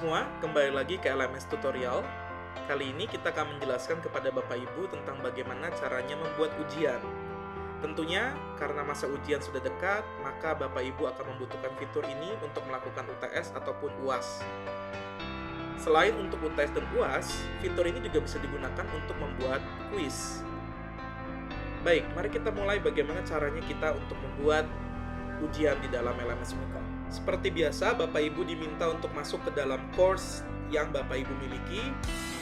semua, kembali lagi ke LMS Tutorial. Kali ini kita akan menjelaskan kepada Bapak Ibu tentang bagaimana caranya membuat ujian. Tentunya, karena masa ujian sudah dekat, maka Bapak Ibu akan membutuhkan fitur ini untuk melakukan UTS ataupun UAS. Selain untuk UTS dan UAS, fitur ini juga bisa digunakan untuk membuat kuis. Baik, mari kita mulai bagaimana caranya kita untuk membuat ujian di dalam LMS Muka. Seperti biasa, Bapak Ibu diminta untuk masuk ke dalam course yang Bapak Ibu miliki,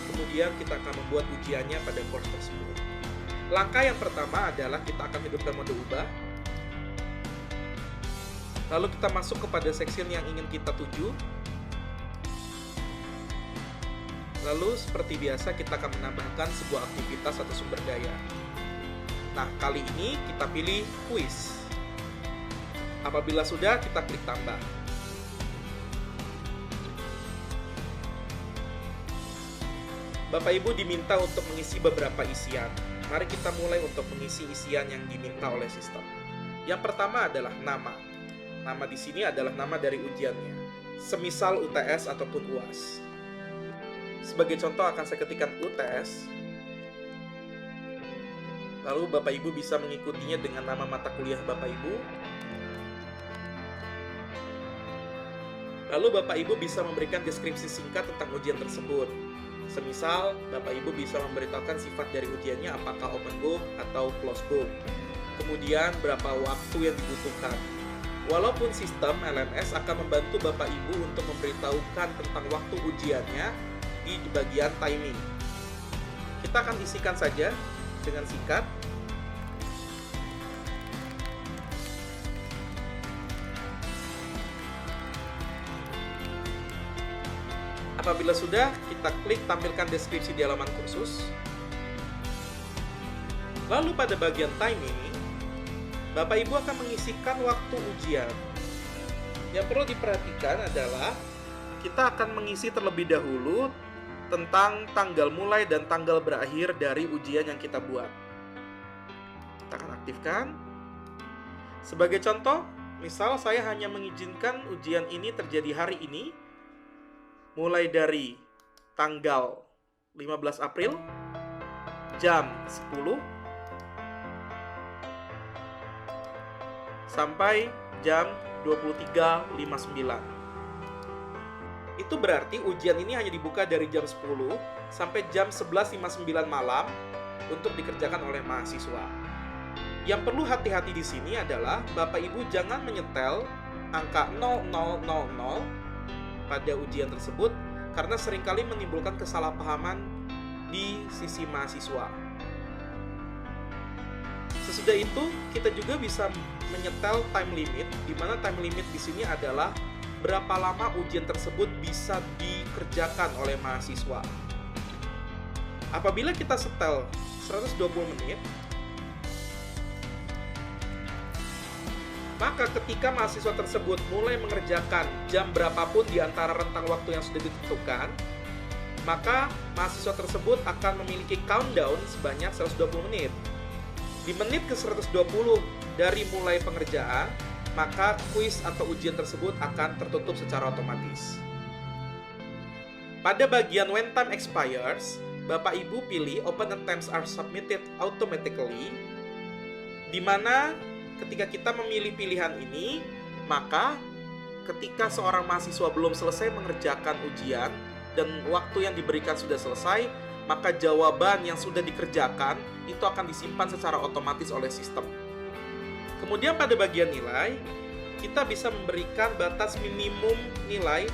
kemudian kita akan membuat ujiannya pada course tersebut. Langkah yang pertama adalah kita akan hidupkan mode ubah. Lalu kita masuk kepada section yang ingin kita tuju. Lalu seperti biasa kita akan menambahkan sebuah aktivitas atau sumber daya. Nah, kali ini kita pilih kuis. Apabila sudah, kita klik tambah. Bapak Ibu diminta untuk mengisi beberapa isian. Mari kita mulai untuk mengisi isian yang diminta oleh sistem. Yang pertama adalah nama. Nama di sini adalah nama dari ujiannya. Semisal UTS ataupun UAS. Sebagai contoh akan saya ketikkan UTS. Lalu Bapak Ibu bisa mengikutinya dengan nama mata kuliah Bapak Ibu. Lalu Bapak Ibu bisa memberikan deskripsi singkat tentang ujian tersebut. Semisal, Bapak Ibu bisa memberitahukan sifat dari ujiannya apakah open book atau closed book. Kemudian berapa waktu yang dibutuhkan. Walaupun sistem LMS akan membantu Bapak Ibu untuk memberitahukan tentang waktu ujiannya di bagian timing. Kita akan isikan saja dengan singkat. Apabila sudah, kita klik tampilkan deskripsi di halaman kursus. Lalu pada bagian timing, Bapak Ibu akan mengisikan waktu ujian. Yang perlu diperhatikan adalah kita akan mengisi terlebih dahulu tentang tanggal mulai dan tanggal berakhir dari ujian yang kita buat. Kita akan aktifkan. Sebagai contoh, misal saya hanya mengizinkan ujian ini terjadi hari ini, mulai dari tanggal 15 April jam 10 sampai jam 23.59. Itu berarti ujian ini hanya dibuka dari jam 10 sampai jam 11.59 malam untuk dikerjakan oleh mahasiswa. Yang perlu hati-hati di sini adalah Bapak Ibu jangan menyetel angka 0000 pada ujian tersebut karena seringkali menimbulkan kesalahpahaman di sisi mahasiswa. Sesudah itu, kita juga bisa menyetel time limit, di mana time limit di sini adalah berapa lama ujian tersebut bisa dikerjakan oleh mahasiswa. Apabila kita setel 120 menit, maka ketika mahasiswa tersebut mulai mengerjakan jam berapapun di antara rentang waktu yang sudah ditentukan, maka mahasiswa tersebut akan memiliki countdown sebanyak 120 menit. Di menit ke 120 dari mulai pengerjaan, maka kuis atau ujian tersebut akan tertutup secara otomatis. Pada bagian when time expires, Bapak Ibu pilih open attempts are submitted automatically, di mana ketika kita memilih pilihan ini, maka ketika seorang mahasiswa belum selesai mengerjakan ujian dan waktu yang diberikan sudah selesai, maka jawaban yang sudah dikerjakan itu akan disimpan secara otomatis oleh sistem. Kemudian pada bagian nilai, kita bisa memberikan batas minimum nilai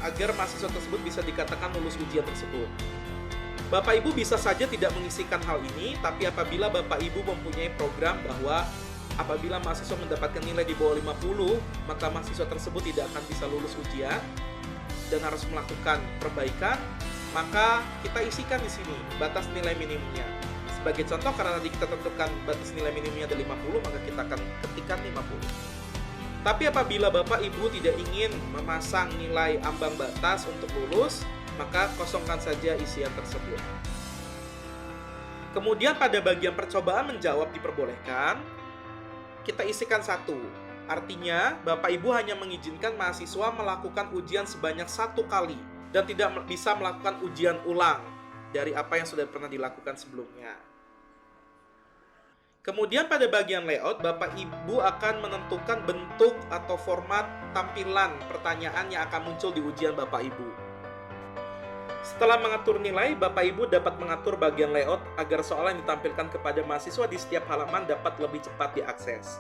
agar mahasiswa tersebut bisa dikatakan lulus ujian tersebut. Bapak Ibu bisa saja tidak mengisikan hal ini, tapi apabila Bapak Ibu mempunyai program bahwa apabila mahasiswa mendapatkan nilai di bawah 50, maka mahasiswa tersebut tidak akan bisa lulus ujian dan harus melakukan perbaikan, maka kita isikan di sini batas nilai minimumnya. Sebagai contoh, karena tadi kita tentukan batas nilai minimumnya ada 50, maka kita akan ketikkan 50. Tapi apabila Bapak Ibu tidak ingin memasang nilai ambang batas untuk lulus, maka kosongkan saja isian tersebut. Kemudian pada bagian percobaan menjawab diperbolehkan, kita isikan 1. Artinya, Bapak Ibu hanya mengizinkan mahasiswa melakukan ujian sebanyak 1 kali dan tidak bisa melakukan ujian ulang dari apa yang sudah pernah dilakukan sebelumnya. Kemudian pada bagian layout, Bapak Ibu akan menentukan bentuk atau format tampilan pertanyaan yang akan muncul di ujian Bapak Ibu. Setelah mengatur nilai, Bapak Ibu dapat mengatur bagian layout agar soal yang ditampilkan kepada mahasiswa di setiap halaman dapat lebih cepat diakses.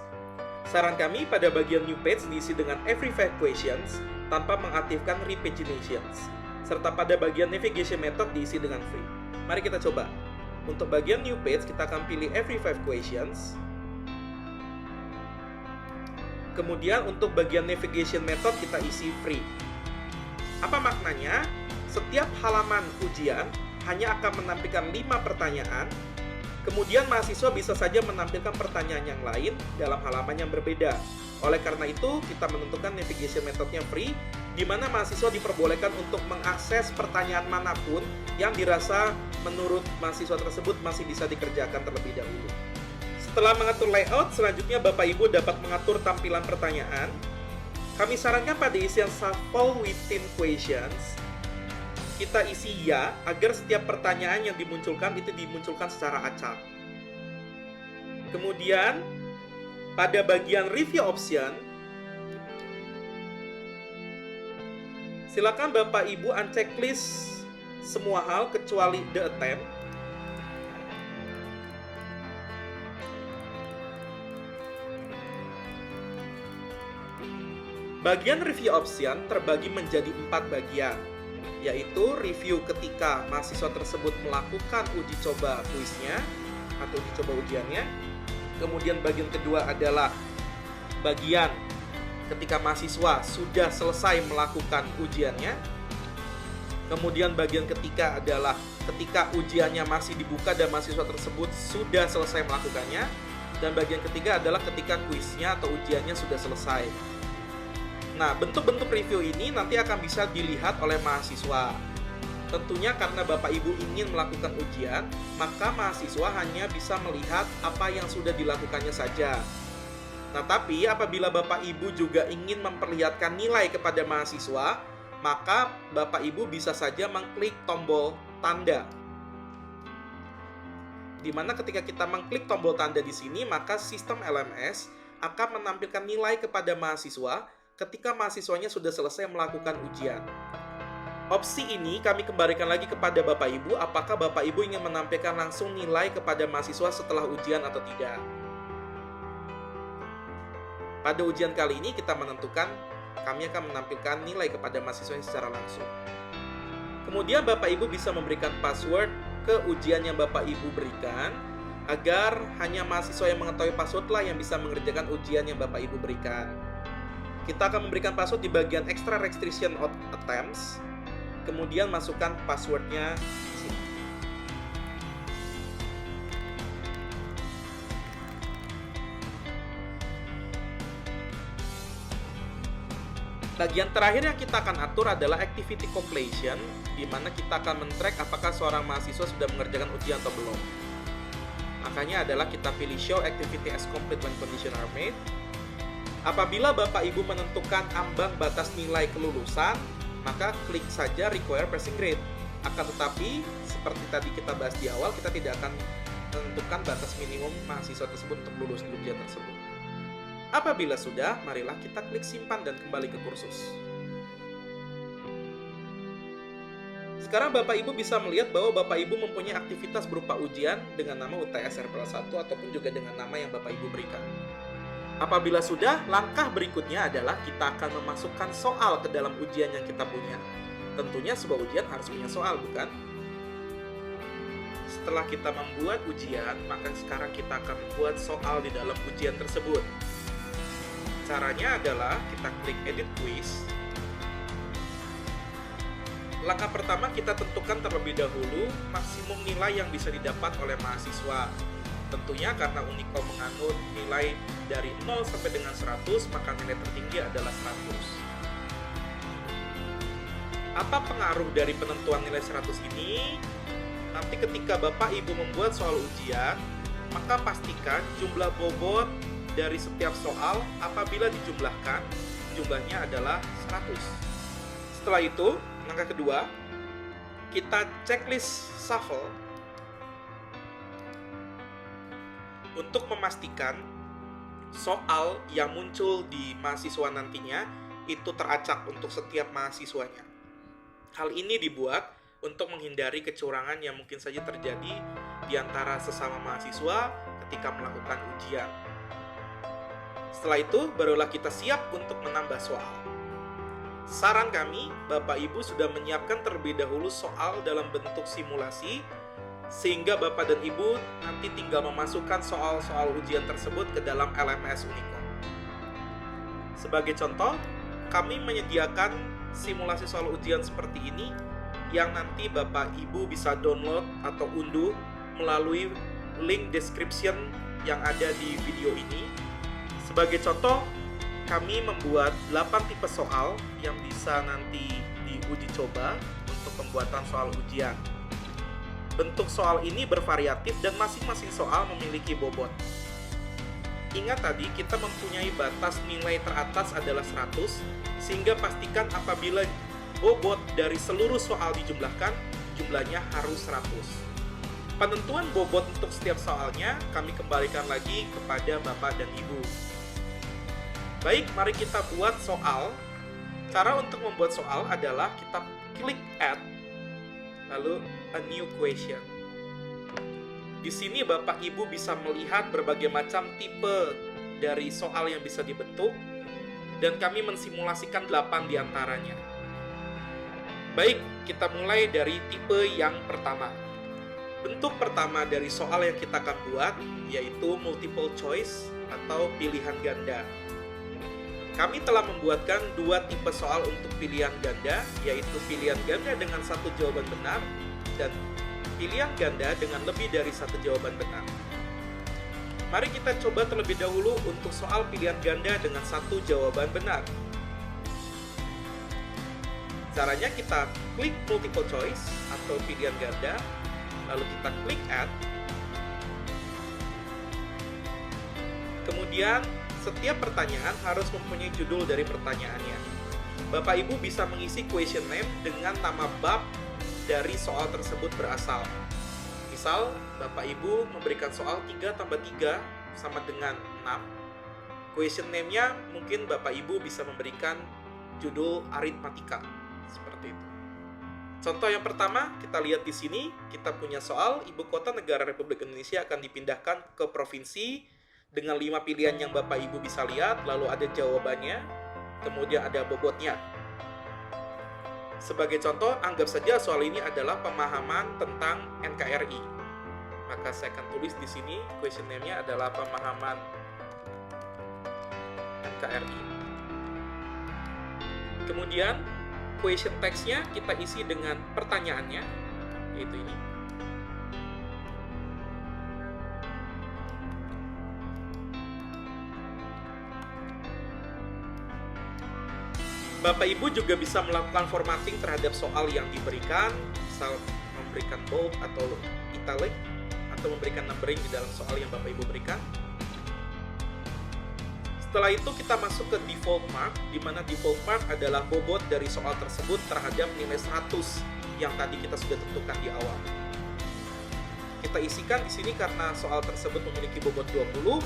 Saran kami pada bagian new page diisi dengan every 5 questions tanpa mengaktifkan repaginations, serta pada bagian navigation method diisi dengan free. Mari kita coba. Untuk bagian new page kita akan pilih every 5 questions. Kemudian untuk bagian navigation method kita isi free. Apa maknanya? Setiap halaman ujian hanya akan menampilkan 5 pertanyaan. Kemudian mahasiswa bisa saja menampilkan pertanyaan yang lain dalam halaman yang berbeda. Oleh karena itu, kita menentukan navigation methodnya free, di mana mahasiswa diperbolehkan untuk mengakses pertanyaan manapun yang dirasa menurut mahasiswa tersebut masih bisa dikerjakan terlebih dahulu. Setelah mengatur layout, selanjutnya Bapak Ibu dapat mengatur tampilan pertanyaan. Kami sarankan pada isian shuffle within questions, kita isi ya agar setiap pertanyaan yang dimunculkan itu dimunculkan secara acak. Kemudian pada bagian review option, silakan Bapak Ibu unchecklist semua hal kecuali the attempt. Bagian review option terbagi menjadi 4 bagian, yaitu review ketika mahasiswa tersebut melakukan uji coba kuisnya atau uji coba ujiannya. Kemudian bagian kedua adalah bagian ketika mahasiswa sudah selesai melakukan ujiannya. Kemudian bagian ketiga adalah ketika ujiannya masih dibuka dan mahasiswa tersebut sudah selesai melakukannya. Dan bagian ketiga adalah ketika kuisnya atau ujiannya sudah selesai. Nah, bentuk-bentuk review ini nanti akan bisa dilihat oleh mahasiswa. Tentunya karena Bapak Ibu ingin melakukan ujian, maka mahasiswa hanya bisa melihat apa yang sudah dilakukannya saja. Nah, tapi apabila Bapak Ibu juga ingin memperlihatkan nilai kepada mahasiswa, maka Bapak Ibu bisa saja mengklik tombol tanda. Di mana ketika kita mengklik tombol tanda di sini, maka sistem LMS akan menampilkan nilai kepada mahasiswa ketika mahasiswanya sudah selesai melakukan ujian. Opsi ini kami kembalikan lagi kepada Bapak Ibu, apakah Bapak Ibu ingin menampilkan langsung nilai kepada mahasiswa setelah ujian atau tidak. Pada ujian kali ini kita menentukan kami akan menampilkan nilai kepada mahasiswa secara langsung. Kemudian Bapak Ibu bisa memberikan password ke ujian yang Bapak Ibu berikan, agar hanya mahasiswa yang mengetahui passwordlah yang bisa mengerjakan ujian yang Bapak Ibu berikan. Kita akan memberikan password di bagian extra restriction of attempts. Kemudian masukkan passwordnya di sini. Bagian terakhir yang kita akan atur adalah activity completion, di mana kita akan men-track apakah seorang mahasiswa sudah mengerjakan ujian atau belum. Makanya adalah kita pilih show activity as complete when condition are met. Apabila Bapak Ibu menentukan ambang batas nilai kelulusan, maka klik saja require passing grade. Akan tetapi, seperti tadi kita bahas di awal, kita tidak akan menentukan batas minimum mahasiswa tersebut untuk lulus di ujian tersebut. Apabila sudah, marilah kita klik simpan dan kembali ke kursus. Sekarang Bapak Ibu bisa melihat bahwa Bapak Ibu mempunyai aktivitas berupa ujian dengan nama UTS RPL 1 ataupun juga dengan nama yang Bapak Ibu berikan. Apabila sudah, langkah berikutnya adalah kita akan memasukkan soal ke dalam ujian yang kita punya. Tentunya sebuah ujian harus punya soal, bukan? Setelah kita membuat ujian, maka sekarang kita akan membuat soal di dalam ujian tersebut. Caranya adalah kita klik edit quiz. Langkah pertama kita tentukan terlebih dahulu maksimum nilai yang bisa didapat oleh mahasiswa. Tentunya karena Unicom menganut nilai dari 0 sampai dengan 100, maka nilai tertinggi adalah 100. Apa pengaruh dari penentuan nilai 100 ini? Nanti ketika Bapak Ibu membuat soal ujian, maka pastikan jumlah bobot dari setiap soal apabila dijumlahkan, jumlahnya adalah 100. Setelah itu, Langkah kedua, kita checklist shuffle untuk memastikan soal yang muncul di mahasiswa nantinya itu teracak untuk setiap mahasiswanya. Hal ini dibuat untuk menghindari kecurangan yang mungkin saja terjadi di antara sesama mahasiswa ketika melakukan ujian. Setelah itu, barulah kita siap untuk menambah soal. Saran kami, Bapak Ibu sudah menyiapkan terlebih dahulu soal dalam bentuk simulasi, sehingga Bapak dan Ibu nanti tinggal memasukkan soal-soal ujian tersebut ke dalam LMS Unicom. Sebagai contoh, kami menyediakan simulasi soal ujian seperti ini yang nanti Bapak Ibu bisa download atau unduh melalui link description yang ada di video ini. Sebagai contoh, kami membuat 8 tipe soal yang bisa nanti diuji coba untuk pembuatan soal ujian. Bentuk soal ini bervariatif dan masing-masing soal memiliki bobot. Ingat tadi kita mempunyai batas nilai teratas adalah 100, sehingga pastikan apabila bobot dari seluruh soal dijumlahkan, jumlahnya harus 100. Penentuan bobot untuk setiap soalnya kami kembalikan lagi kepada Bapak dan Ibu. Baik, mari kita buat soal. Cara untuk membuat soal adalah kita klik add, lalu a new question. Di sini Bapak Ibu bisa melihat berbagai macam tipe dari soal yang bisa dibentuk, dan kami mensimulasikan 8 diantaranya. Baik, kita mulai dari tipe yang pertama. Bentuk pertama dari soal yang kita akan buat yaitu multiple choice atau pilihan ganda. Kami telah membuatkan 2 tipe soal untuk pilihan ganda, yaitu pilihan ganda dengan 1 jawaban benar dan pilihan ganda dengan lebih dari 1 jawaban benar. Mari kita coba terlebih dahulu untuk soal pilihan ganda dengan 1 jawaban benar. Caranya kita klik multiple choice atau pilihan ganda, lalu kita klik add. Kemudian setiap pertanyaan harus mempunyai judul dari pertanyaannya. Bapak Ibu bisa mengisi question name dengan nama bab dari soal tersebut berasal. Misal, Bapak Ibu memberikan soal 3 tambah 3 sama dengan 6. Question name-nya mungkin Bapak Ibu bisa memberikan judul aritmatika. Seperti itu. Contoh yang pertama, kita lihat di sini, kita punya soal ibu kota negara Republik Indonesia akan dipindahkan ke provinsi dengan 5 pilihan yang Bapak Ibu bisa lihat, lalu ada jawabannya, kemudian ada bobotnya. Sebagai contoh, anggap saja soal ini adalah pemahaman tentang NKRI. Maka saya akan tulis di sini, question name-nya adalah pemahaman NKRI. Kemudian, question text-nya kita isi dengan pertanyaannya, yaitu ini. Bapak Ibu juga bisa melakukan formatting terhadap soal yang diberikan, misal memberikan bold atau italic, atau memberikan numbering di dalam soal yang Bapak Ibu berikan. Setelah itu kita masuk ke default mark, di mana default mark adalah bobot dari soal tersebut terhadap nilai 100 yang tadi kita sudah tentukan di awal. Kita isikan di sini karena soal tersebut memiliki bobot 20,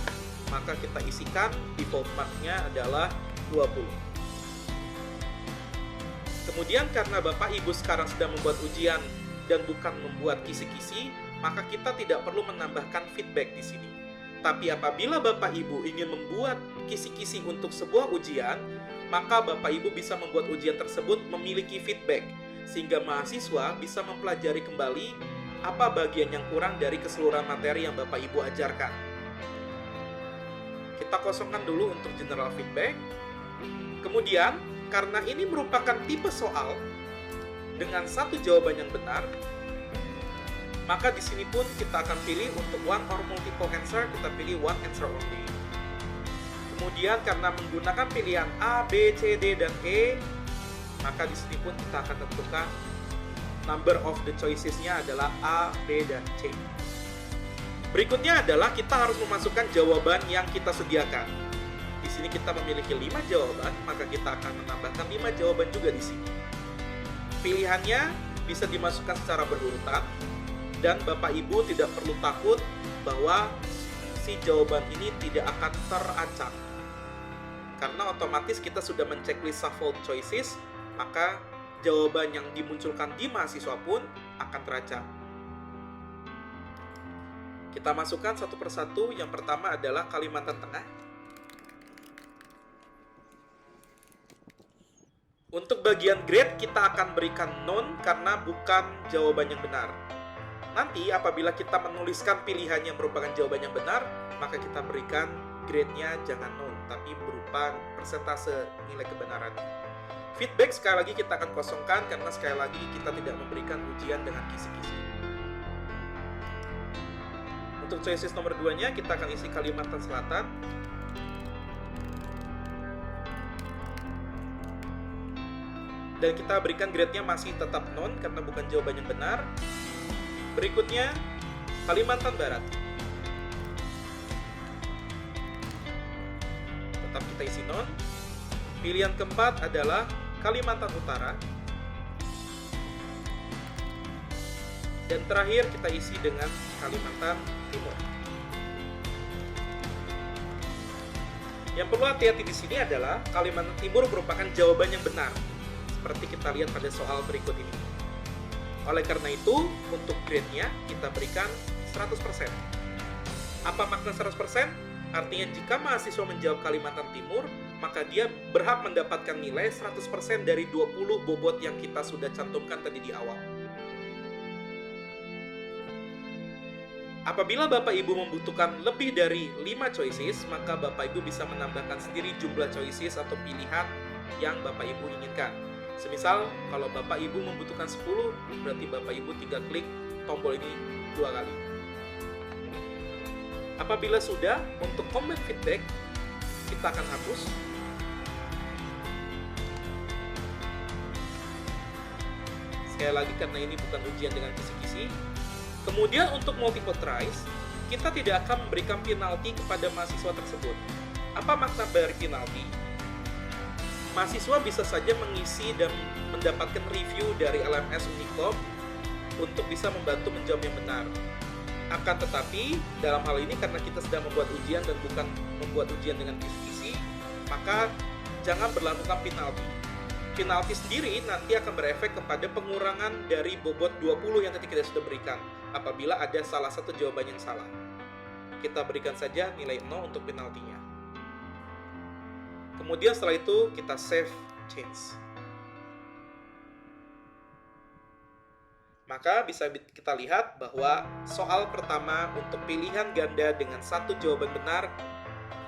maka kita isikan default mark-nya adalah 20. Kemudian karena Bapak Ibu sekarang sedang membuat ujian dan bukan membuat kisi-kisi, maka kita tidak perlu menambahkan feedback di sini. Tapi apabila Bapak Ibu ingin membuat kisi-kisi untuk sebuah ujian, maka Bapak Ibu bisa membuat ujian tersebut memiliki feedback, sehingga mahasiswa bisa mempelajari kembali apa bagian yang kurang dari keseluruhan materi yang Bapak Ibu ajarkan. Kita kosongkan dulu untuk general feedback. Kemudian, karena ini merupakan tipe soal dengan 1 jawaban yang benar, maka di sini pun kita akan pilih untuk one or multiple answer, kita pilih one answer only. Kemudian karena menggunakan pilihan A, B, C, D, dan E, maka di sini pun kita akan tentukan number of the choices-nya adalah A, B, dan C. Berikutnya adalah kita harus memasukkan jawaban yang kita sediakan. Di sini kita memiliki 5 jawaban, maka kita akan menambahkan 5 jawaban juga di sini. Pilihannya bisa dimasukkan secara berurutan, dan Bapak Ibu tidak perlu takut bahwa si jawaban ini tidak akan teracak. Karena otomatis kita sudah menceklis shuffle choices, maka jawaban yang dimunculkan di mahasiswa pun akan teracak. Kita masukkan satu persatu. Yang pertama adalah Kalimantan Tengah. Untuk bagian grade kita akan berikan none karena bukan jawaban yang benar. Nanti apabila kita menuliskan pilihan yang merupakan jawaban yang benar, maka kita berikan grade-nya jangan none, tapi berupa persentase nilai kebenarannya. Feedback sekali lagi kita akan kosongkan karena sekali lagi kita tidak memberikan ujian dengan kisi-kisi. Untuk choices nomor 2-nya kita akan isi Kalimantan Selatan. Dan kita berikan grade-nya masih tetap none karena bukan jawaban yang benar. Berikutnya, Kalimantan Barat. Tetap kita isi none. Pilihan keempat adalah Kalimantan Utara. Dan terakhir kita isi dengan Kalimantan Timur. Yang perlu hati-hati di sini adalah Kalimantan Timur merupakan jawaban yang benar, seperti kita lihat pada soal berikut ini. Oleh karena itu, untuk grade-nya kita berikan 100%. Apa makna 100%? Artinya jika mahasiswa menjawab Kalimantan Timur, maka dia berhak mendapatkan nilai 100% dari 20 bobot yang kita sudah cantumkan tadi di awal. Apabila Bapak Ibu membutuhkan lebih dari 5 choices, maka Bapak Ibu bisa menambahkan sendiri jumlah choices atau pilihan yang Bapak Ibu inginkan. Semisal, kalau Bapak Ibu membutuhkan 10, berarti Bapak Ibu tinggal klik tombol ini 2 kali. Apabila sudah, untuk comment feedback, kita akan hapus. Sekali lagi, karena ini bukan ujian dengan kisi-kisi. Kemudian untuk multiple tries, kita tidak akan memberikan penalti kepada mahasiswa tersebut. Apa makna dari penalti? Mahasiswa bisa saja mengisi dan mendapatkan review dari LMS Unicom untuk bisa membantu menjawab yang benar. Akan tetapi, dalam hal ini karena kita sedang membuat ujian dan bukan membuat ujian dengan kisi-kisi, maka jangan berlakukan penalti. Penalti sendiri nanti akan berefek kepada pengurangan dari bobot 20 yang tadi kita sudah berikan apabila ada salah satu jawaban yang salah. Kita berikan saja nilai 0 untuk penaltinya. Kemudian setelah itu kita save change. Maka bisa kita lihat bahwa soal pertama untuk pilihan ganda dengan satu jawaban benar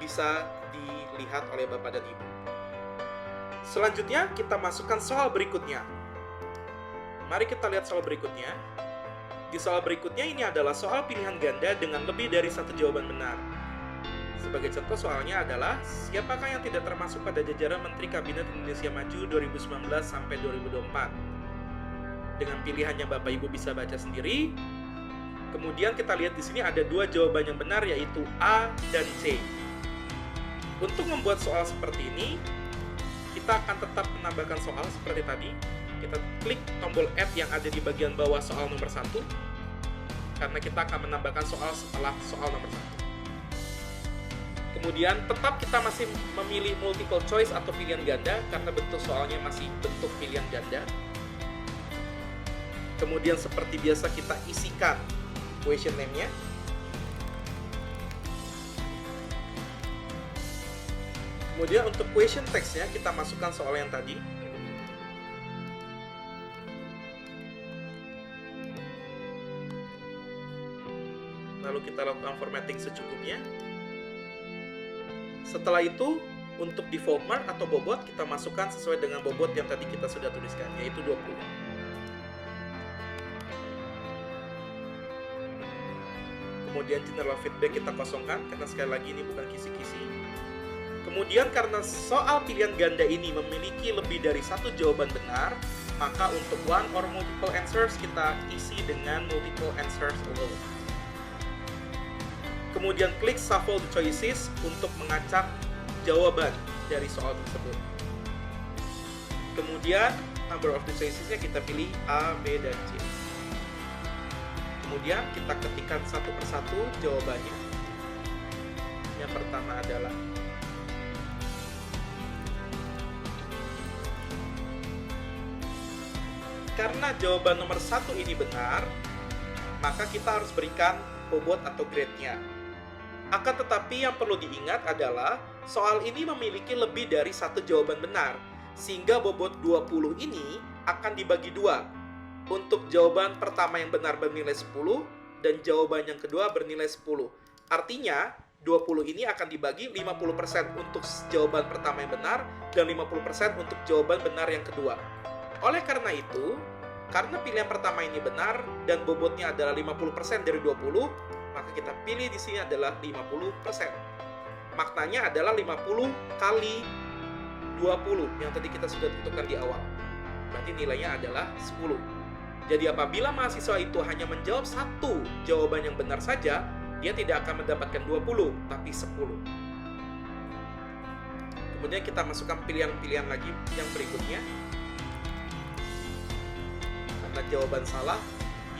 bisa dilihat oleh Bapak dan Ibu. Selanjutnya kita masukkan soal berikutnya. Mari kita lihat soal berikutnya. Di soal berikutnya ini adalah soal pilihan ganda dengan lebih dari satu jawaban benar. Sebagai contoh soalnya adalah, siapakah yang tidak termasuk pada jajaran Menteri Kabinet Indonesia Maju 2019 sampai 2024? Dengan pilihannya Bapak Ibu bisa baca sendiri. Kemudian kita lihat di sini ada 2 jawaban yang benar, yaitu A dan C. Untuk membuat soal seperti ini, kita akan tetap menambahkan soal seperti tadi. Kita klik tombol add yang ada di bagian bawah soal nomor 1, karena kita akan menambahkan soal setelah soal nomor 1. Kemudian tetap kita masih memilih multiple choice atau pilihan ganda karena bentuk soalnya masih bentuk pilihan ganda. Kemudian seperti biasa kita isikan question name-nya. Kemudian untuk question text-nya kita masukkan soal yang tadi. Lalu kita lakukan formatting secukupnya. Setelah itu, untuk default mark atau bobot, kita masukkan sesuai dengan bobot yang tadi kita sudah tuliskan, yaitu 20. Kemudian general feedback kita kosongkan, karena sekali lagi ini bukan kisi-kisi. Kemudian karena soal pilihan ganda ini memiliki lebih dari satu jawaban benar, maka untuk one or multiple answers kita isi dengan multiple answers alone. Kemudian klik shuffle the choices untuk mengacak jawaban dari soal tersebut. Kemudian number of the choices-nya kita pilih A, B, dan C. Kemudian kita ketikkan satu persatu jawabannya. Yang pertama adalah karena jawaban nomor 1 ini benar, maka kita harus berikan bobot atau grade-nya. Akan tetapi yang perlu diingat adalah soal ini memiliki lebih dari satu jawaban benar, sehingga bobot 20 ini akan dibagi dua. Untuk jawaban pertama yang benar bernilai 10 dan jawaban yang kedua bernilai 10. Artinya 20 ini akan dibagi 50% untuk jawaban pertama yang benar dan 50% untuk jawaban benar yang kedua. Oleh karena itu, karena pilihan pertama ini benar dan bobotnya adalah 50% dari 20, maka kita pilih di sini adalah 50%. Maknanya adalah 50 kali 20 yang tadi kita sudah tentukan di awal. Berarti nilainya adalah 10. Jadi apabila mahasiswa itu hanya menjawab satu jawaban yang benar saja, dia tidak akan mendapatkan 20, tapi 10. Kemudian kita masukkan pilihan-pilihan lagi yang berikutnya. Karena jawaban salah,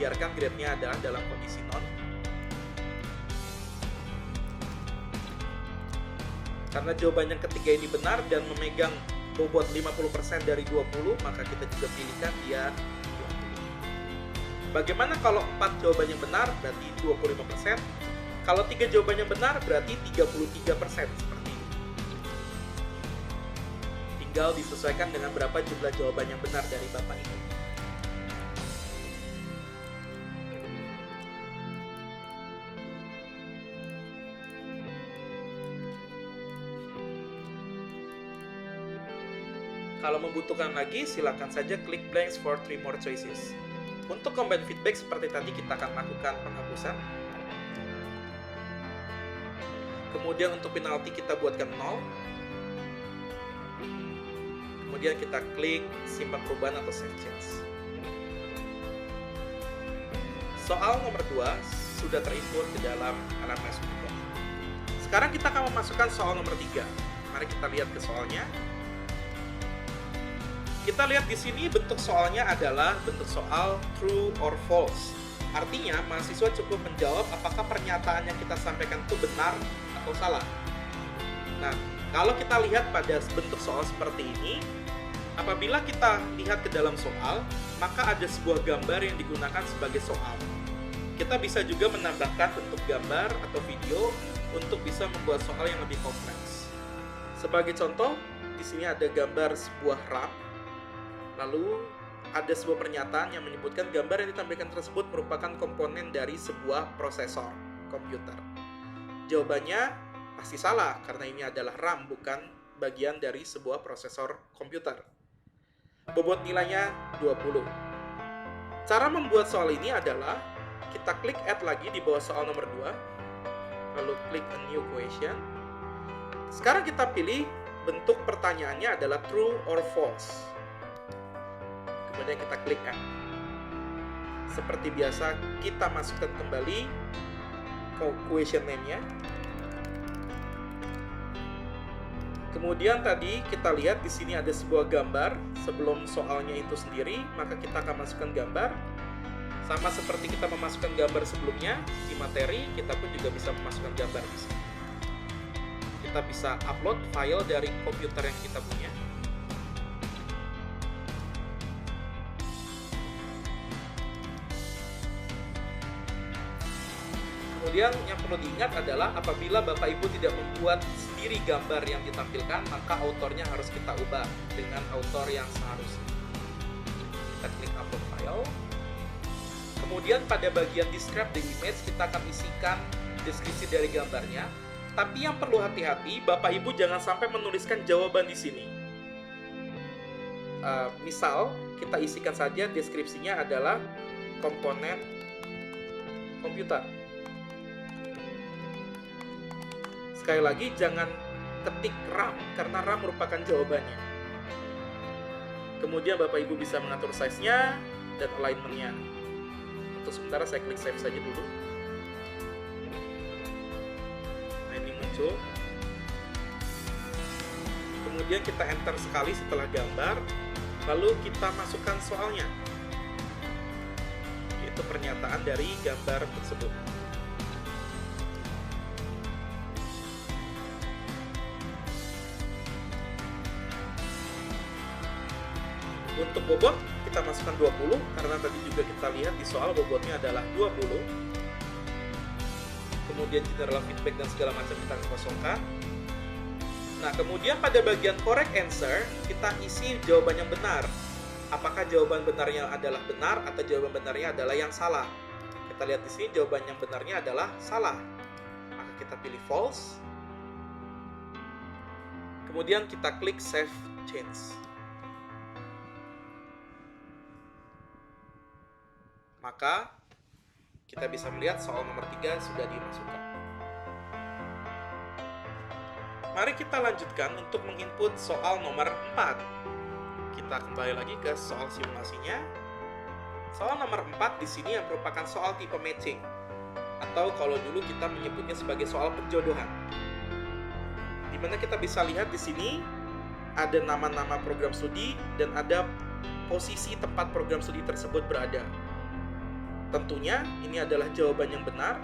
biarkan grade-nya adalah dalam kondisi non. Karena jawaban yang ketiga ini benar dan memegang bobot 50% dari 20, maka kita juga pilihkan dia 20. Bagaimana kalau 4 jawaban yang benar, berarti 25%. Kalau 3 jawaban yang benar, berarti 33%. Seperti ini. Tinggal disesuaikan dengan berapa jumlah jawaban yang benar dari Bapak Ibu. Kalau membutuhkan lagi, silakan saja klik blanks for 3 more choices. Untuk combine feedback seperti tadi, kita akan lakukan penghapusan. Kemudian untuk penalti kita buatkan 0. Kemudian kita klik simpan perubahan atau save change. Soal nomor 2 sudah terinput ke dalam LMS Google. Sekarang kita akan memasukkan soal nomor 3. Mari kita lihat ke soalnya. Kita lihat di sini bentuk soalnya adalah bentuk soal true or false. Artinya mahasiswa cukup menjawab apakah pernyataan yang kita sampaikan itu benar atau salah. Nah, kalau kita lihat pada bentuk soal seperti ini, apabila kita lihat ke dalam soal, maka ada sebuah gambar yang digunakan sebagai soal. Kita bisa juga menambahkan bentuk gambar atau video untuk bisa membuat soal yang lebih kompleks. Sebagai contoh, di sini ada gambar sebuah RAM. Lalu ada sebuah pernyataan yang menyebutkan gambar yang ditampilkan tersebut merupakan komponen dari sebuah prosesor komputer. Jawabannya pasti salah karena ini adalah RAM, bukan bagian dari sebuah prosesor komputer. Bobot nilainya 20. Cara membuat soal ini adalah kita klik add lagi di bawah soal nomor 2. Lalu klik a new question. Sekarang kita pilih bentuk pertanyaannya adalah true or false. Kemudian kita klik add. Seperti biasa, kita masukkan kembali question name-nya. Kemudian tadi kita lihat di sini ada sebuah gambar sebelum soalnya itu sendiri, maka kita akan masukkan gambar. Sama seperti kita memasukkan gambar sebelumnya di materi, kita pun juga bisa memasukkan gambar di sini. Kita bisa upload file dari komputer yang kita punya. Kemudian yang perlu diingat adalah apabila Bapak Ibu tidak membuat sendiri gambar yang ditampilkan, maka autornya harus kita ubah dengan autor yang seharusnya. Kita klik upload file. Kemudian pada bagian describe the image kita akan isikan deskripsi dari gambarnya. Tapi yang perlu hati-hati, Bapak Ibu jangan sampai menuliskan jawaban di sini. Misal kita isikan saja deskripsinya adalah komponen komputer. Sekali lagi, jangan ketik RAM, karena RAM merupakan jawabannya. Kemudian Bapak Ibu bisa mengatur size-nya dan alignment-nya. Untuk sementara saya klik save saja dulu. Nah, ini muncul. Kemudian kita enter sekali setelah gambar. Lalu kita masukkan soalnya, yaitu pernyataan dari gambar tersebut. Untuk bobot, kita masukkan 20, karena tadi juga kita lihat di soal bobotnya adalah 20. Kemudian general feedback dan segala macam kita kosongkan. Nah, kemudian pada bagian correct answer, kita isi jawaban yang benar. Apakah jawaban benarnya adalah benar atau jawaban benarnya adalah yang salah? Kita lihat di sini jawaban yang benarnya adalah salah. Maka kita pilih false. Kemudian kita klik save change. Maka kita bisa melihat soal nomor 3 sudah dimasukkan. Mari kita lanjutkan untuk menginput soal nomor 4. Kita kembali lagi ke soal simulasinya. Soal nomor 4 di sini yang merupakan soal tipe matching, atau kalau dulu kita menyebutnya sebagai soal penjodohan. Di mana kita bisa lihat di sini ada nama-nama program studi dan ada posisi tempat program studi tersebut berada. Tentunya ini adalah jawaban yang benar,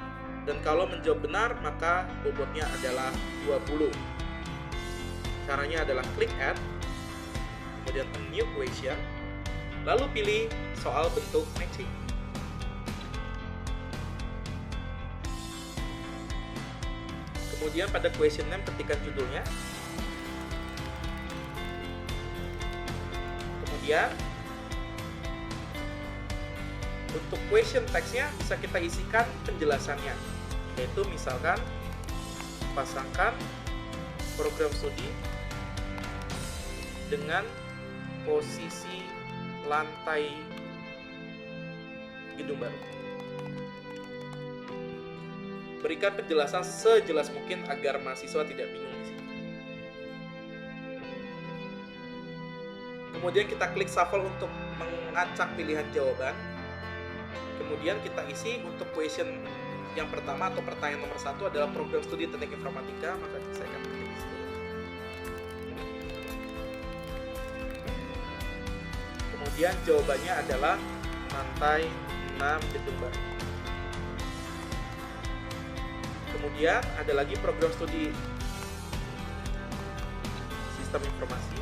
dan kalau menjawab benar maka bobotnya adalah 20. Caranya adalah klik add, kemudian new question, lalu pilih soal bentuk matching. Kemudian pada question name ketikkan judulnya. Kemudian untuk question text-nya bisa kita isikan penjelasannya, yaitu misalkan pasangkan program studi dengan posisi lantai gedung baru. Berikan penjelasan sejelas mungkin agar mahasiswa tidak bingung di sini. Kemudian kita klik shuffle untuk mengacak pilihan jawaban. Kemudian kita isi untuk question yang pertama atau pertanyaan nomor 1 adalah program studi teknik informatika, maka saya akan ketik di sini. Kemudian jawabannya adalah lantai 6 gedung baru. Kemudian ada lagi program studi sistem informasi,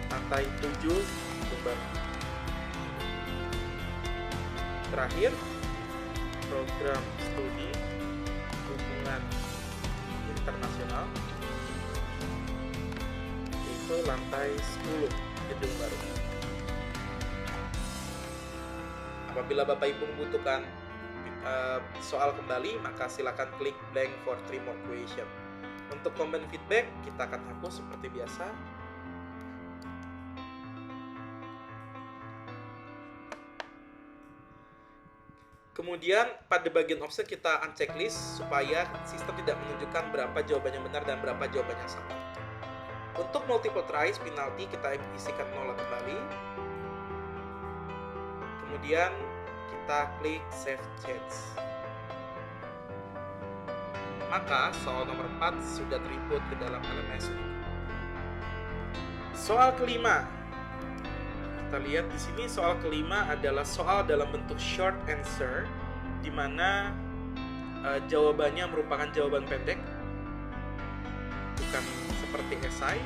lantai 7 gedung baru. Terakhir, program studi hubungan internasional, yaitu lantai 10 gedung baru. Apabila Bapak Ibu membutuhkan soal kembali, maka silakan klik blank for 3 more question. Untuk comment feedback, kita akan hapus seperti biasa. Kemudian pada bagian option kita uncheck list supaya sistem tidak menunjukkan berapa jawaban yang benar dan berapa jawaban yang salah. Untuk multiple choice penalty kita isikan 0 kembali. Kemudian kita klik save change. Maka soal nomor 4 sudah terinput ke dalam LMS. Soal kelima. Kita lihat di sini soal kelima adalah soal dalam bentuk short answer, di mana jawabannya merupakan jawaban pendek, bukan seperti esai.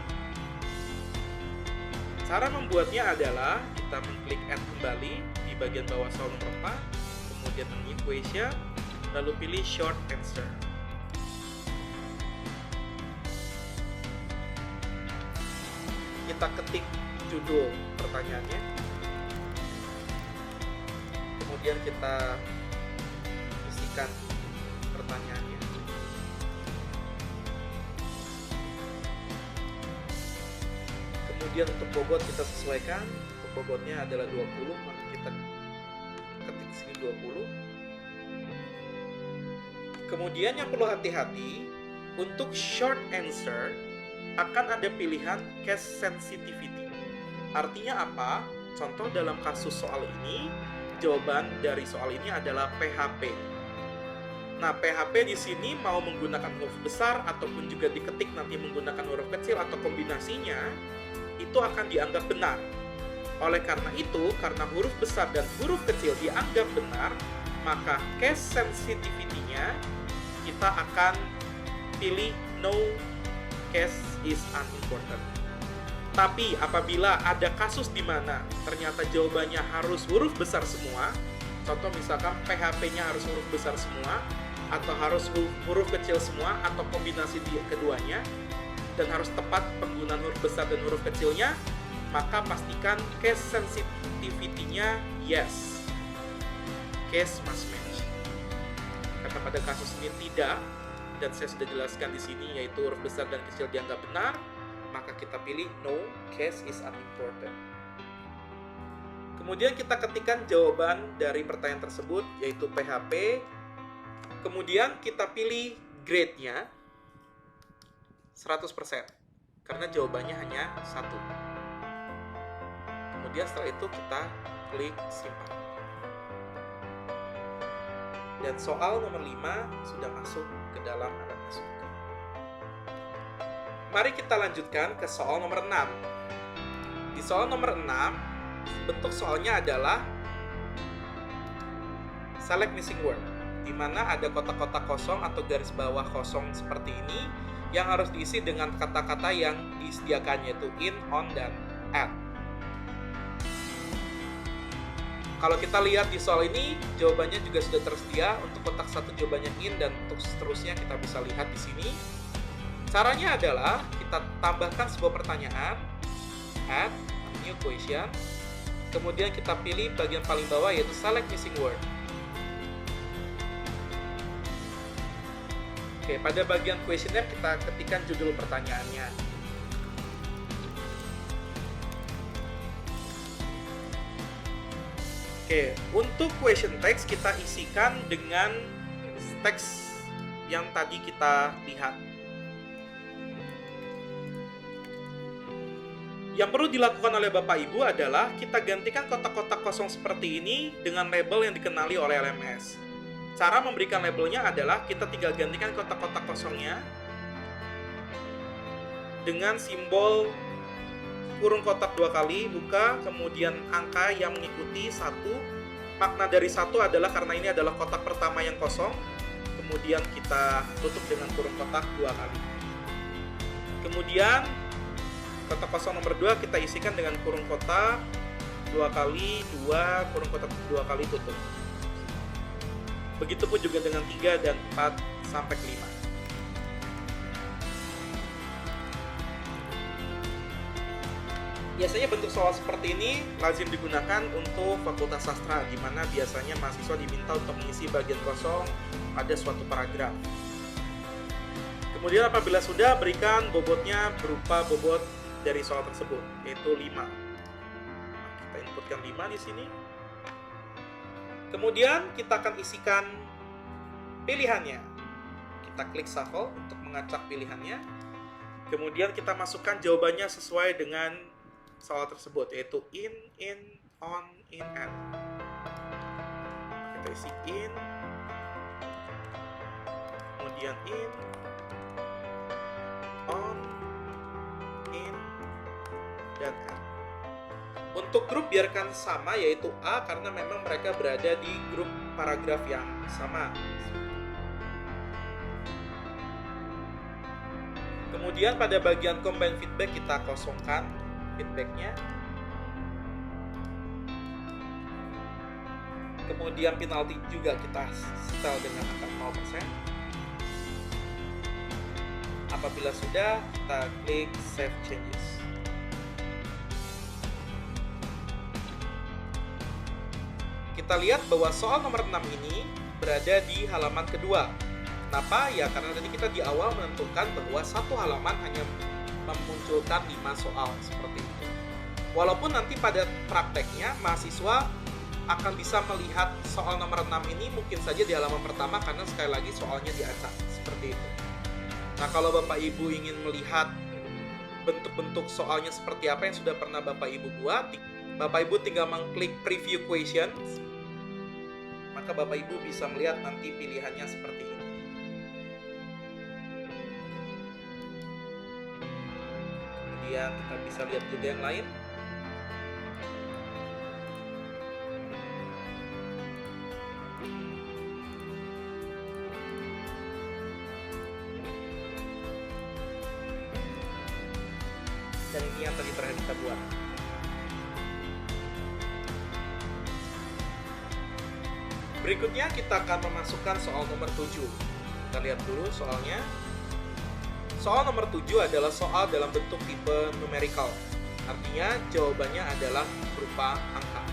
Cara membuatnya adalah kita mengklik add kembali di bagian bawah soal nomor 4, kemudian new question, lalu pilih short answer. Kita ketik judul pertanyaannya, kemudian kita isikan pertanyaannya. Kemudian untuk bobot kita sesuaikan, untuk bobotnya adalah 20, maka kita ketik di sini 20. Kemudian yang perlu hati-hati, untuk short answer akan ada pilihan case sensitivity. Artinya apa? Contoh dalam kasus soal ini, jawaban dari soal ini adalah PHP. Nah, PHP di sini mau menggunakan huruf besar ataupun juga diketik nanti menggunakan huruf kecil atau kombinasinya, itu akan dianggap benar. Oleh karena itu, karena huruf besar dan huruf kecil dianggap benar, maka case sensitivity-nya kita akan pilih no, case is unimportant. Tapi apabila ada kasus di mana ternyata jawabannya harus huruf besar semua, contoh misalkan PHP-nya harus huruf besar semua, atau harus huruf kecil semua, atau kombinasi keduanya, dan harus tepat penggunaan huruf besar dan huruf kecilnya, maka pastikan case sensitivity-nya yes. Case must match. Karena pada kasus ini tidak, dan saya sudah jelaskan di sini, yaitu huruf besar dan kecil dianggap benar, maka kita pilih no, case is unimportant. Kemudian kita ketikkan jawaban dari pertanyaan tersebut, yaitu PHP. Kemudian kita pilih grade-nya 100%, karena jawabannya hanya 1. Kemudian setelah itu kita klik simpan. Dan soal nomor 5 sudah masuk ke dalam alat masuk. Mari kita lanjutkan ke soal nomor 6. Di soal nomor 6, bentuk soalnya adalah select missing word, di mana ada kotak-kotak kosong atau garis bawah kosong seperti ini yang harus diisi dengan kata-kata yang disediakan, yaitu in, on, dan at. Kalau kita lihat di soal ini, jawabannya juga sudah tersedia. Untuk kotak 1 jawabannya in, dan untuk seterusnya kita bisa lihat di sini. Caranya adalah kita tambahkan sebuah pertanyaan, add new question, kemudian kita pilih bagian paling bawah yaitu select missing word. Oke, pada bagian questionnaire kita ketikkan judul pertanyaannya. Oke, untuk question text kita isikan dengan teks yang tadi kita lihat. Yang perlu dilakukan oleh Bapak Ibu adalah kita gantikan kotak-kotak kosong seperti ini dengan label yang dikenali oleh LMS. Cara memberikan labelnya adalah kita tinggal gantikan kotak-kotak kosongnya dengan simbol kurung kotak 2 kali, buka, kemudian angka yang mengikuti 1. Makna dari 1 adalah karena ini adalah kotak pertama yang kosong, kemudian kita tutup dengan kurung kotak 2 kali. Kemudian kotak kosong nomor 2 kita isikan dengan kurung kotak 2 kali, 2, kurung kotak 2 kali tutup. Begitupun juga dengan 3 dan 4 sampai ke 5. Biasanya bentuk soal seperti ini lazim digunakan untuk Fakultas Sastra, di mana biasanya mahasiswa diminta untuk mengisi bagian kosong pada suatu paragraf. Kemudian apabila sudah, berikan bobotnya berupa bobot dari soal tersebut, yaitu 5. Kita inputkan 5 di sini. Kemudian kita akan isikan pilihannya. Kita klik shuffle untuk mengacak pilihannya. Kemudian kita masukkan jawabannya sesuai dengan soal tersebut, yaitu in, on, in, and. Kita isi in, kemudian in, on, in, dan and. Untuk grup biarkan sama, yaitu A, karena memang mereka berada di grup paragraf yang sama. Kemudian pada bagian combine feedback kita kosongkan feedbacknya. Kemudian penalti juga kita setel dengan angka 0%. Apabila sudah, kita klik save changes. Kita lihat bahwa soal nomor 6 ini berada di halaman kedua. Kenapa? Ya karena tadi kita di awal menentukan bahwa satu halaman hanya memunculkan 5 soal seperti itu. Walaupun nanti pada prakteknya mahasiswa akan bisa melihat soal nomor 6 ini mungkin saja di halaman pertama, karena sekali lagi soalnya diacak seperti itu. Nah, kalau Bapak Ibu ingin melihat bentuk-bentuk soalnya seperti apa yang sudah pernah Bapak Ibu buat, Bapak Ibu tinggal mengklik preview questions. maka Bapak Ibu bisa melihat nanti pilihannya seperti ini. Kemudian kita bisa lihat juga yang lain. Dan ini yang tadi terakhir kita buat. Berikutnya kita akan memasukkan soal nomor 7. Kita lihat dulu soalnya. Soal nomor 7 adalah soal dalam bentuk tipe numerical. Artinya jawabannya adalah berupa angka.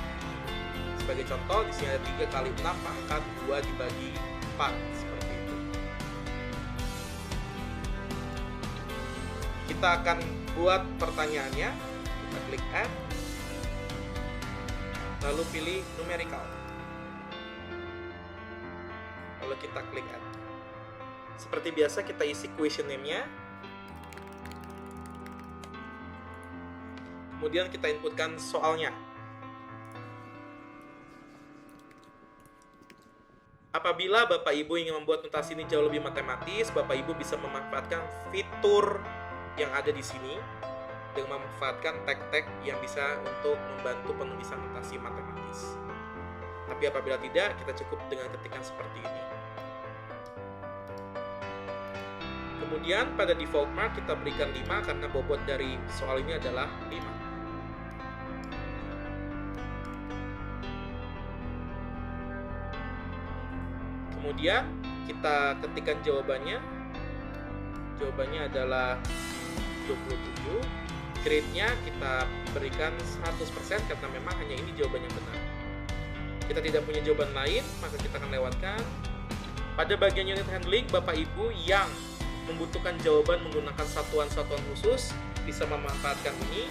Sebagai contoh, di sini ada 3 kali 6 pangkat 2 dibagi 4. Seperti itu. Kita akan buat pertanyaannya. Kita klik add. Lalu pilih numerical. Lalu kita klik add. Seperti biasa kita isi question name-nya. Kemudian kita inputkan soalnya. Apabila Bapak Ibu ingin membuat notasi ini jauh lebih matematis, Bapak Ibu bisa memanfaatkan fitur yang ada di sini dengan memanfaatkan tag-tag yang bisa untuk membantu penulisan notasi matematis. Tapi apabila tidak, kita cukup dengan ketikan seperti ini. Kemudian pada default mark kita berikan 5 karena bobot dari soal ini adalah 5. Kemudian kita ketikkan jawabannya. Jawabannya adalah 27. Grade-nya kita berikan 100% karena memang hanya ini jawaban yang benar. Kita tidak punya jawaban lain, maka kita akan lewatkan. Pada bagian unit handling, Bapak Ibu yang membutuhkan jawaban menggunakan satuan-satuan khusus bisa memanfaatkan ini.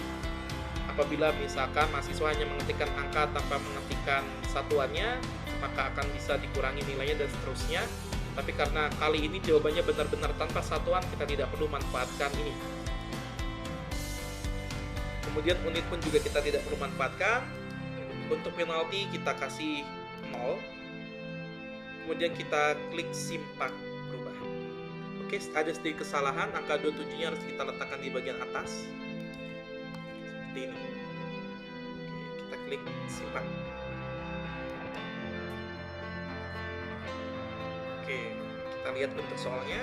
Apabila misalkan mahasiswa hanya mengetikkan angka tanpa mengetikkan satuannya, maka akan bisa dikurangi nilainya dan seterusnya. Tapi karena kali ini jawabannya benar-benar tanpa satuan, kita tidak perlu manfaatkan ini. Kemudian unit pun juga kita tidak perlu manfaatkan. Untuk penalti kita kasih 0. Kemudian kita klik simpak berubah. Oke, ada sedikit kesalahan, angka 27-nya harus kita letakkan di bagian atas. Seperti ini. Oke, kita klik simpan. Oke, kita lihat bentuk soalnya.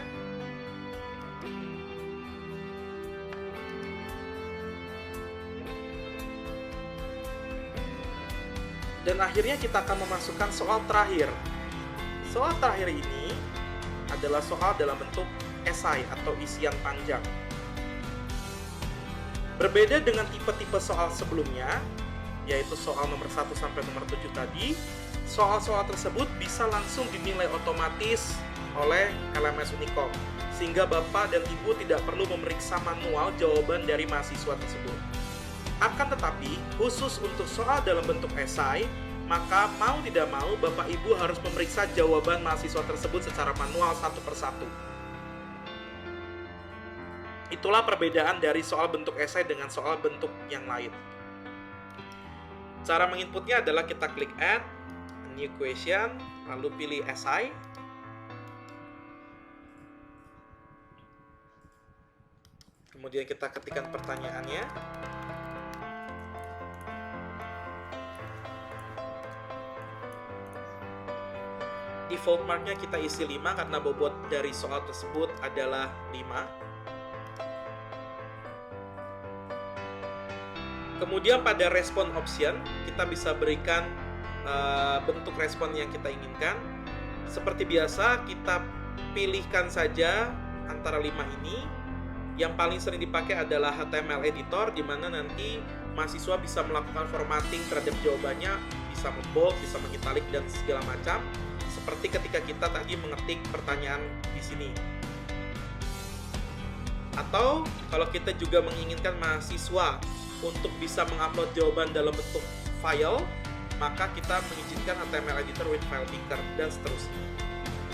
Dan akhirnya kita akan memasukkan soal terakhir. Soal terakhir ini adalah soal dalam bentuk esai atau isian panjang. Berbeda dengan tipe-tipe soal sebelumnya, yaitu soal nomor 1 sampai nomor 7 tadi, soal-soal tersebut bisa langsung dinilai otomatis oleh LMS Unicom, sehingga Bapak dan Ibu tidak perlu memeriksa manual jawaban dari mahasiswa tersebut. Akan tetapi, khusus untuk soal dalam bentuk esai, maka mau tidak mau Bapak Ibu harus memeriksa jawaban mahasiswa tersebut secara manual satu persatu. Itulah perbedaan dari soal bentuk esai dengan soal bentuk yang lain. Cara menginputnya adalah kita klik add, new question, lalu pilih esai. Kemudian kita ketikkan pertanyaannya. Default marknya kita isi 5 karena bobot dari soal tersebut adalah 5. Kemudian pada respon option kita bisa berikan bentuk respon yang kita inginkan. Seperti biasa kita pilihkan saja antara 5 ini. Yang paling sering dipakai adalah HTML editor, di mana nanti mahasiswa bisa melakukan formatting terhadap jawabannya, bisa membold, bisa mengitalik dan segala macam. Seperti ketika kita tadi mengetik pertanyaan di sini. Atau kalau kita juga menginginkan mahasiswa untuk bisa mengupload jawaban dalam bentuk file, maka kita mengizinkan HTML editor with file picker dan seterusnya.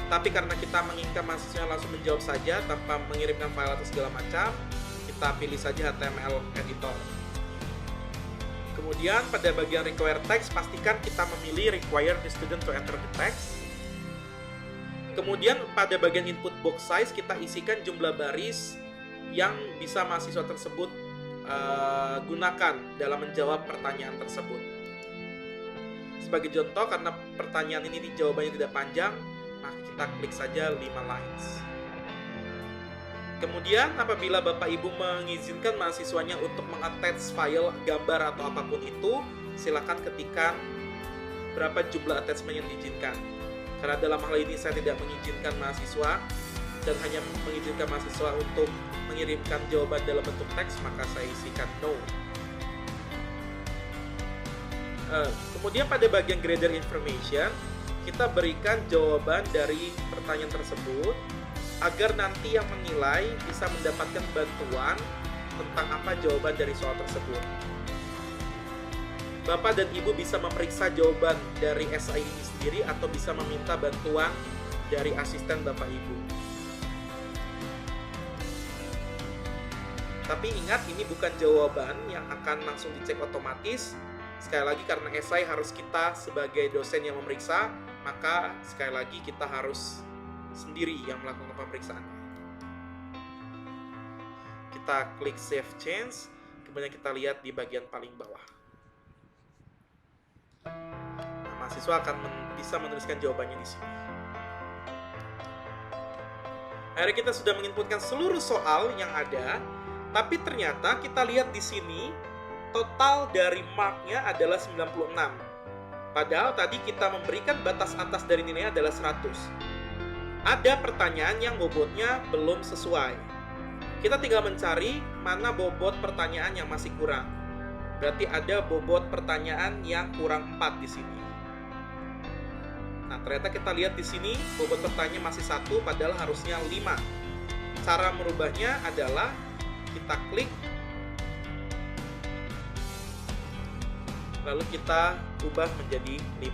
Tapi karena kita menginginkan mahasiswa langsung menjawab saja tanpa mengirimkan file atau segala macam, kita pilih saja HTML editor. Kemudian pada bagian require text, pastikan kita memilih require the student to enter the text. Kemudian pada bagian input box size, kita isikan jumlah baris yang bisa mahasiswa tersebut gunakan dalam menjawab pertanyaan tersebut. Sebagai contoh, karena pertanyaan ini jawabannya tidak panjang, maka kita klik saja 5 lines. Kemudian apabila Bapak Ibu mengizinkan mahasiswanya untuk mengattach file, gambar atau apapun itu, silakan ketikkan berapa jumlah attachment yang diizinkan. Karena dalam hal ini saya tidak mengizinkan mahasiswa dan hanya mengizinkan mahasiswa untuk mengirimkan jawaban dalam bentuk teks, maka saya isikan no. Kemudian pada bagian grader information, kita berikan jawaban dari pertanyaan tersebut agar nanti yang menilai bisa mendapatkan bantuan tentang apa jawaban dari soal tersebut. Bapak dan Ibu bisa memeriksa jawaban dari esai ini sendiri atau bisa meminta bantuan dari asisten Bapak Ibu. Tapi ingat, ini bukan jawaban yang akan langsung dicek otomatis. Sekali lagi, karena esai harus kita sebagai dosen yang memeriksa, maka sekali lagi kita harus sendiri yang melakukan pemeriksaan. Kita klik save change, kemudian kita lihat di bagian paling bawah. Nah, mahasiswa akan bisa menuliskan jawabannya di sini. Akhirnya kita sudah menginputkan seluruh soal yang ada, tapi ternyata kita lihat di sini total dari marknya adalah 96. Padahal tadi kita memberikan batas atas dari nilainya adalah 100. Ada pertanyaan yang bobotnya belum sesuai. Kita tinggal mencari mana bobot pertanyaan yang masih kurang. Berarti ada bobot pertanyaan yang kurang 4 di sini. Nah, ternyata kita lihat di sini bobot pertanyaan masih 1, padahal harusnya 5. Cara merubahnya adalah kita klik, lalu kita ubah menjadi 5.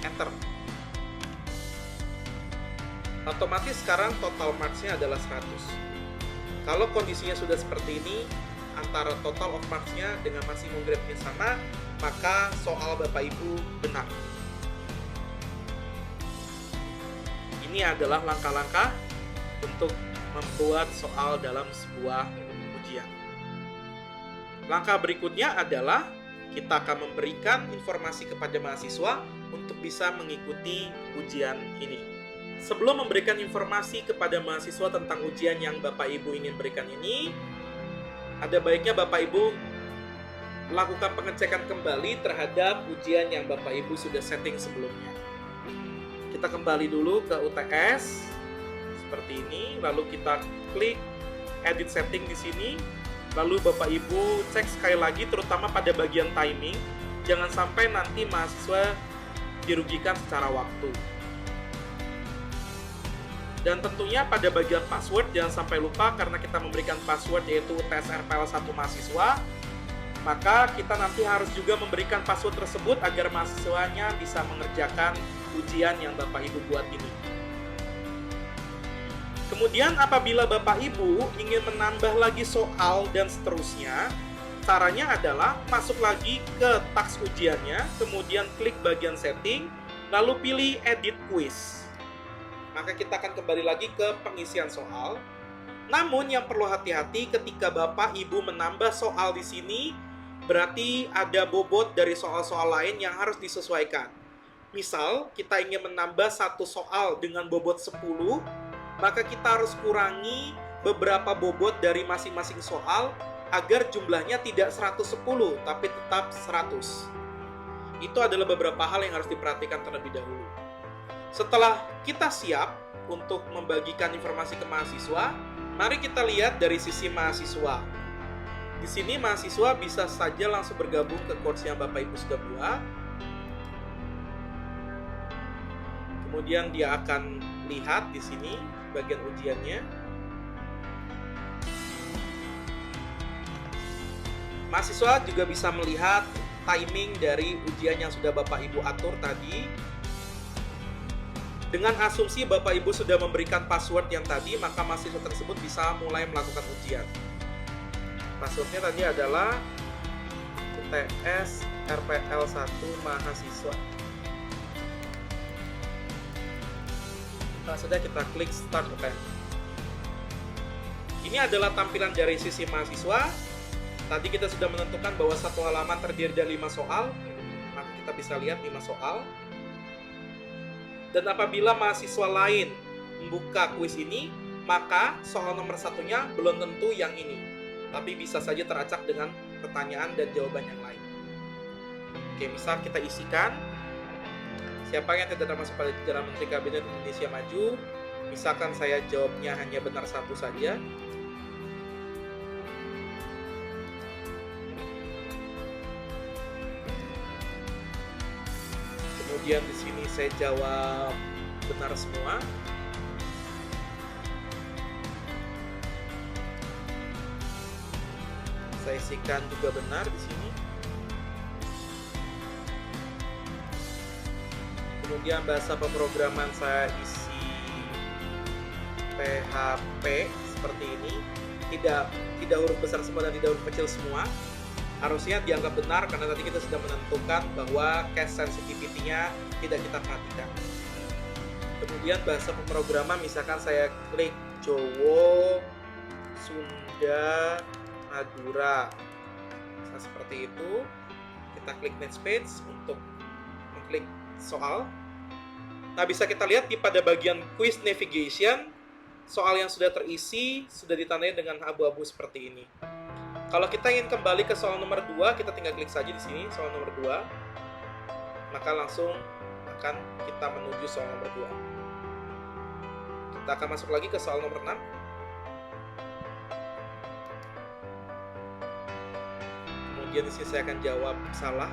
Enter. Otomatis sekarang total marks-nya adalah 100. Kalau kondisinya sudah seperti ini, antara total of marks-nya dengan maksimum grade-nya sama, maka soal Bapak Ibu benar. Ini adalah langkah-langkah untuk membuat soal dalam sebuah ujian. Langkah berikutnya adalah kita akan memberikan informasi kepada mahasiswa untuk bisa mengikuti ujian ini. Sebelum memberikan informasi kepada mahasiswa tentang ujian yang Bapak Ibu ingin berikan ini, ada baiknya Bapak Ibu lakukan pengecekan kembali terhadap ujian yang Bapak Ibu sudah setting sebelumnya. Kita kembali dulu ke UTS seperti ini, lalu kita klik edit setting di sini, lalu Bapak Ibu cek sekali lagi terutama pada bagian timing, jangan sampai nanti mahasiswa dirugikan secara waktu. Dan tentunya pada bagian password jangan sampai lupa, karena kita memberikan password yaitu UTS RPL 1 mahasiswa, maka kita nanti harus juga memberikan password tersebut agar mahasiswanya bisa mengerjakan ujian yang Bapak Ibu buat ini. Kemudian apabila Bapak Ibu ingin menambah lagi soal dan seterusnya, caranya adalah masuk lagi ke taks ujiannya, kemudian klik bagian setting, lalu pilih edit quiz. Maka kita akan kembali lagi ke pengisian soal. Namun yang perlu hati-hati ketika Bapak Ibu menambah soal di sini, berarti ada bobot dari soal-soal lain yang harus disesuaikan. Misal, kita ingin menambah satu soal dengan bobot 10, maka kita harus kurangi beberapa bobot dari masing-masing soal agar jumlahnya tidak 110, tapi tetap 100. Itu adalah beberapa hal yang harus diperhatikan terlebih dahulu. Setelah kita siap untuk membagikan informasi ke mahasiswa, mari kita lihat dari sisi mahasiswa. Di sini mahasiswa bisa saja langsung bergabung ke course yang Bapak Ibu sudah buat. Kemudian dia akan lihat di sini bagian ujiannya. Mahasiswa juga bisa melihat timing dari ujian yang sudah Bapak Ibu atur tadi. Dengan asumsi Bapak Ibu sudah memberikan password yang tadi, maka mahasiswa tersebut bisa mulai melakukan ujian. Passwordnya tadi adalah UTS RPL 1 mahasiswa. Nah, sudah kita klik Start UTM. Ini adalah tampilan dari sisi mahasiswa. Tadi kita sudah menentukan bahwa satu halaman terdiri dari 5 soal. Maka kita bisa lihat 5 soal. Dan apabila mahasiswa lain membuka kuis ini, maka soal nomor satunya belum tentu yang ini. Tapi bisa saja teracak dengan pertanyaan dan jawaban yang lain. Oke, misal kita isikan siapa yang tidak termasuk pada jajaran Menteri Kabinet Indonesia Maju. Misalkan saya jawabnya hanya benar satu saja. Kemudian di sini saya jawab benar semua. Saya isikan juga benar di sini. Kemudian bahasa pemrograman saya isi PHP seperti ini. Tidak huruf besar semua dan tidak huruf kecil semua. Harusnya dianggap benar karena tadi kita sudah menentukan bahwa cache sensitivity-nya tidak kita perhatikan. Kemudian bahasa pemrograman, misalkan saya klik Jowo, Sunda, Madura. Nah, seperti itu. Kita klik next page untuk mengklik soal. Nah, bisa kita lihat pada bagian quiz navigation, soal yang sudah terisi sudah ditandai dengan abu-abu seperti ini. Kalau kita ingin kembali ke soal nomor 2, kita tinggal klik saja di sini soal nomor 2. Maka langsung akan kita menuju soal nomor 2. Kita akan masuk lagi ke soal nomor 6. Kemudian di sini saya akan jawab salah.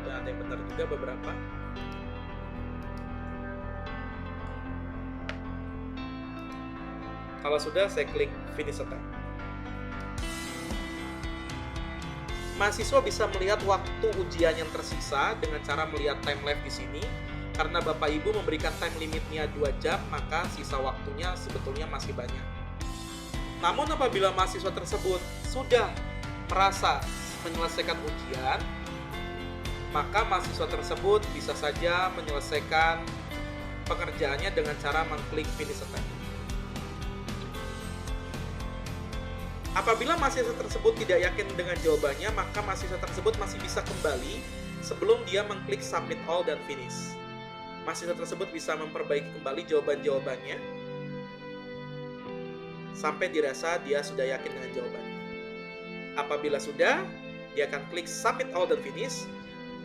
Dan ada yang benar juga beberapa. Kalau sudah, saya klik Finish Attempt. Mahasiswa bisa melihat waktu ujian yang tersisa dengan cara melihat time lapse di sini. Karena Bapak Ibu memberikan time limitnya 2 jam, maka sisa waktunya sebetulnya masih banyak. Namun apabila mahasiswa tersebut sudah merasa menyelesaikan ujian, maka mahasiswa tersebut bisa saja menyelesaikan pekerjaannya dengan cara mengklik Finish Attempt. Apabila mahasiswa tersebut tidak yakin dengan jawabannya, maka mahasiswa tersebut masih bisa kembali sebelum dia mengklik Submit All dan Finish. Mahasiswa tersebut bisa memperbaiki kembali jawaban-jawabannya sampai dirasa dia sudah yakin dengan jawabannya. Apabila sudah, dia akan klik Submit All dan Finish.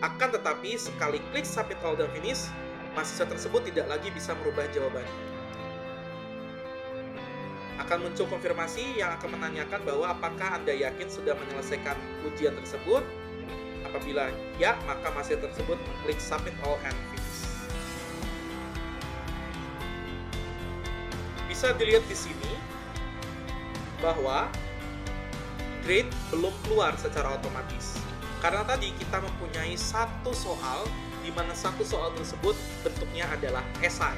Akan tetapi, sekali klik Submit All dan Finish, mahasiswa tersebut tidak lagi bisa merubah jawabannya. Akan muncul konfirmasi yang akan menanyakan bahwa apakah Anda yakin sudah menyelesaikan ujian tersebut. Apabila ya, maka mahasiswa tersebut mengklik Submit All and Finish. Bisa dilihat di sini bahwa grade belum keluar secara otomatis. Karena tadi kita mempunyai satu soal di mana satu soal tersebut bentuknya adalah esai.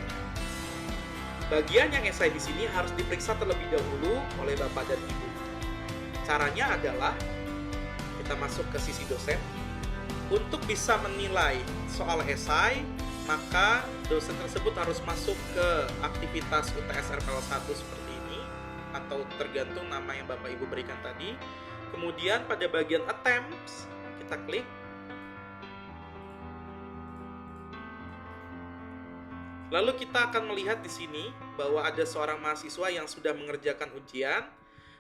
Bagian yang esai di sini harus diperiksa terlebih dahulu oleh Bapak dan Ibu. Caranya adalah kita masuk ke sisi dosen. Untuk bisa menilai soal esai, maka dosen tersebut harus masuk ke aktivitas UTS RPL 1 seperti ini, atau tergantung nama yang Bapak Ibu berikan tadi. Kemudian pada bagian attempts, kita klik. Lalu kita akan melihat di sini bahwa ada seorang mahasiswa yang sudah mengerjakan ujian,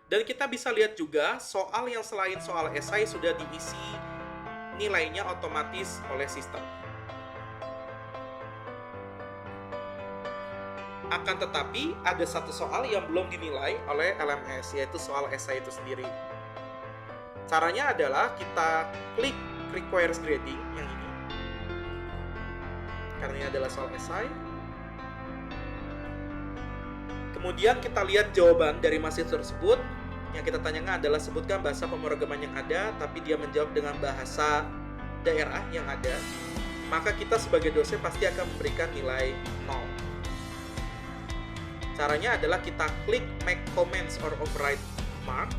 dan kita bisa lihat juga soal yang selain soal esai sudah diisi nilainya otomatis oleh sistem. Akan tetapi ada satu soal yang belum dinilai oleh LMS, yaitu soal esai itu sendiri. Caranya adalah kita klik Requires Grading yang ini, karena ini adalah soal esai. Kemudian kita lihat jawaban dari mahasiswa tersebut. Yang kita tanyakan adalah sebutkan bahasa pemrograman yang ada, tapi dia menjawab dengan bahasa daerah yang ada. Maka kita sebagai dosen pasti akan memberikan nilai 0. Caranya adalah kita klik Make Comments or Override mark.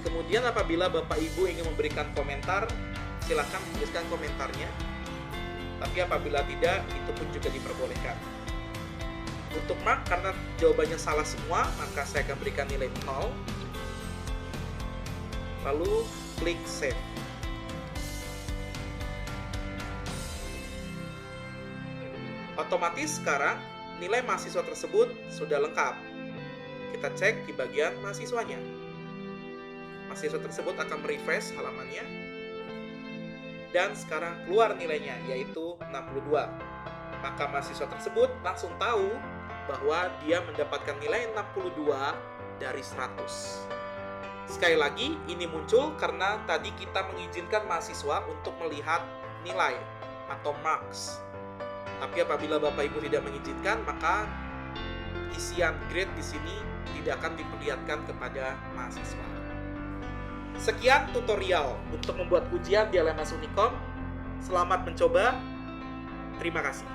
Kemudian apabila Bapak Ibu ingin memberikan komentar, silakan tuliskan komentarnya. Tapi apabila tidak, itu pun juga diperbolehkan. Untuk mark, karena jawabannya salah semua, maka saya akan berikan nilai 0. Lalu klik save. Otomatis sekarang nilai mahasiswa tersebut sudah lengkap. Kita cek di bagian mahasiswanya. Mahasiswa tersebut akan merefresh halamannya. Dan sekarang keluar nilainya, yaitu 62. Maka mahasiswa tersebut langsung tahu bahwa dia mendapatkan nilai 62 dari 100. Sekali lagi, ini muncul karena tadi kita mengizinkan mahasiswa untuk melihat nilai atau marks. Tapi apabila Bapak Ibu tidak mengizinkan, maka isian grade di sini tidak akan diperlihatkan kepada mahasiswa. Sekian tutorial untuk membuat ujian di LMS Unicom. Selamat mencoba. Terima kasih.